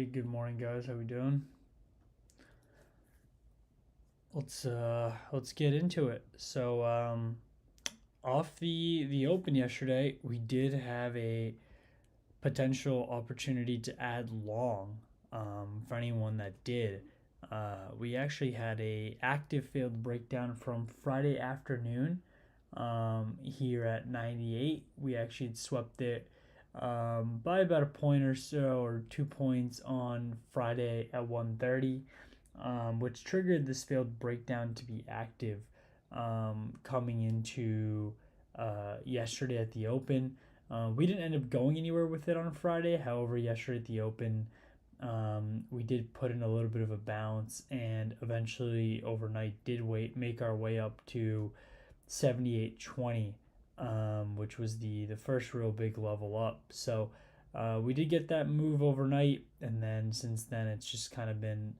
Hey, good morning, guys. How we doing? Let's get into it. Off the open yesterday, we did have a potential opportunity to add long. For anyone that did, we actually had a active field breakdown from Friday afternoon. Here at 98, we actually had swept it by about a point or so, or 2 points on Friday at 1:30, which triggered this failed breakdown to be active coming into yesterday at the Open. We didn't end up going anywhere with it on Friday. However, yesterday at the Open, we did put in a little bit of a bounce, and eventually overnight did make our way up to 78.20, which was the first real big level up. So we did get that move overnight, and then since then it's just kind of been,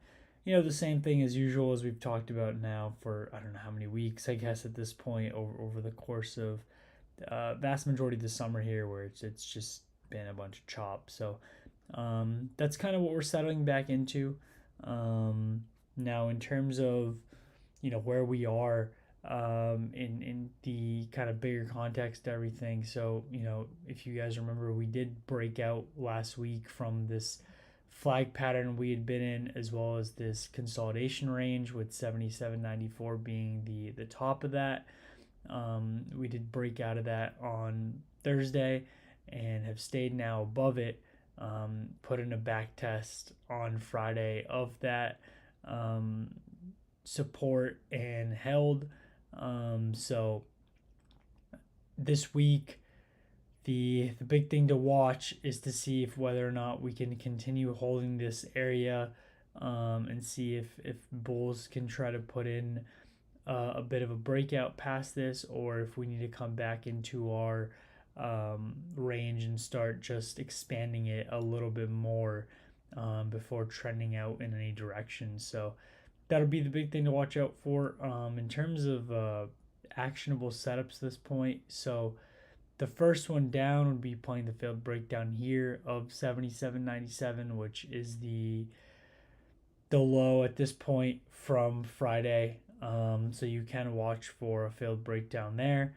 the same thing as usual as we've talked about now for I don't know how many weeks, I guess at this point over the course of vast majority of the summer here, where it's just been a bunch of chop. So that's kind of what we're settling back into. Now in terms of where we are in the kind of bigger context of everything. So if you guys remember, we did break out last week from this flag pattern we had been in, as well as this consolidation range, with 77.94 being the top of that. We did break out of that on Thursday and have stayed now above it. Put in a back test on Friday of that support and held. So this week, the big thing to watch is to see if whether or not we can continue holding this area, and see if bulls can try to put in a bit of a breakout past this, or if we need to come back into our range and start just expanding it a little bit more before trending out in any direction. So that'll be the big thing to watch out for in terms of actionable setups at this point. So the first one down would be playing the failed breakdown here of 77.97, which is the low at this point from Friday. So you can watch for a failed breakdown there.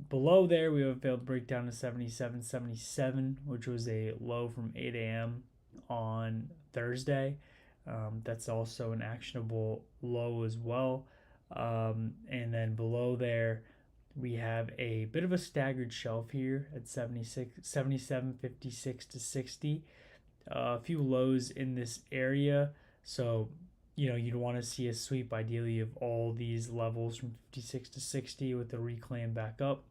Below there, we have a failed breakdown to 77.77, which was a low from 8 a.m. on Thursday. That's also an actionable low as well. And then below there, we have a bit of a staggered shelf here at 77.56 to 60. A few lows in this area. So, you'd want to see a sweep ideally of all these levels from 56 to 60 with the reclaim back up.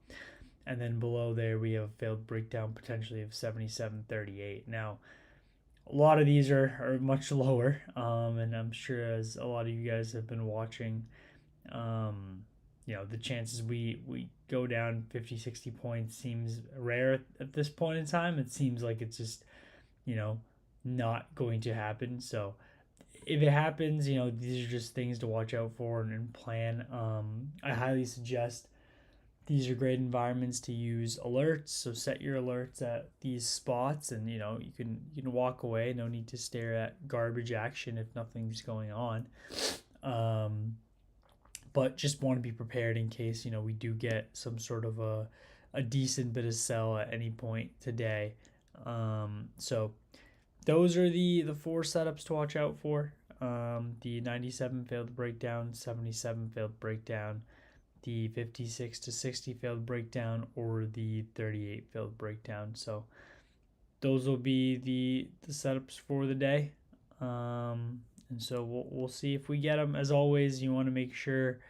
And then below there, we have a failed breakdown potentially of 77.38. Now, a lot of these are much lower, and I'm sure as a lot of you guys have been watching, the chances we go down 50, 60 points seems rare at this point in time. It seems like it's just, not going to happen. So if it happens, these are just things to watch out for and plan. I highly suggest these are great environments to use alerts. So set your alerts at these spots, and you can walk away. No need to stare at garbage action if nothing's going on. But just want to be prepared in case we do get some sort of a decent bit of sell at any point today. So those are the four setups to watch out for. The 97 failed breakdown, 77 failed breakdown, the 56 to 60 failed breakdown, or the 38 failed breakdown. So those will be the setups for the day. And so we'll see if we get them. As always, you want to make sure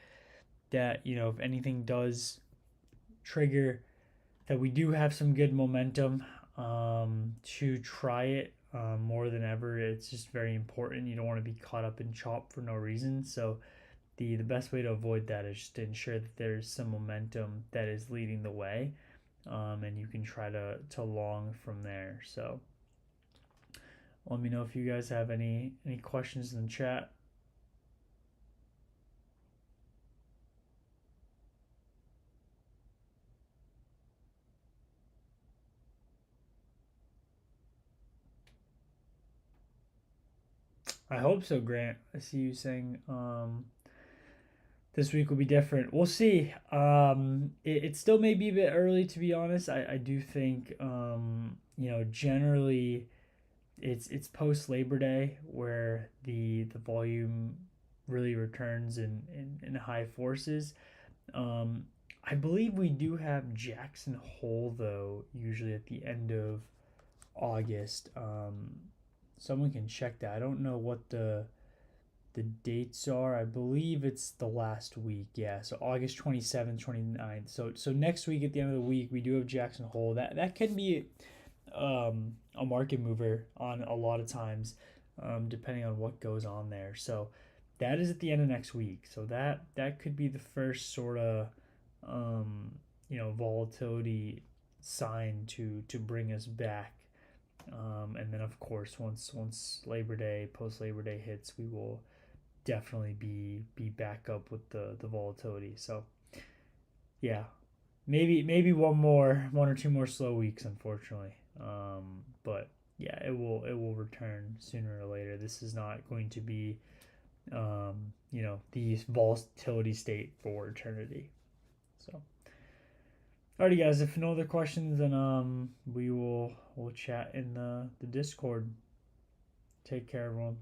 that if anything does trigger, that we do have some good momentum to try it more than ever. It's just very important. You don't want to be caught up in chop for no reason. So the best way to avoid that is just to ensure that there's some momentum that is leading the way, and you can try to long from there. So let me know if you guys have any questions in the chat. I hope so, Grant. I see you saying this week will be different. We'll see. It still may be a bit early, to be honest. I do think generally it's post Labor Day where the volume really returns in high forces. Um, I believe we do have Jackson Hole though, usually at the end of August. Someone can check that. I don't know what the dates are. I believe it's the last week. Yeah, so August 27th, 29th. So next week at the end of the week we do have Jackson Hole. That can be a market mover on a lot of times, depending on what goes on there. So that is at the end of next week. So that could be the first sort of volatility sign to bring us back. And then of course once Labor Day, post Labor Day hits, we will definitely be back up with the volatility. So yeah, maybe one or two more slow weeks, unfortunately. But yeah, it will return sooner or later. This is not going to be the volatility state for eternity. So alrighty guys, if no other questions, then we'll chat in the Discord. Take care, everyone.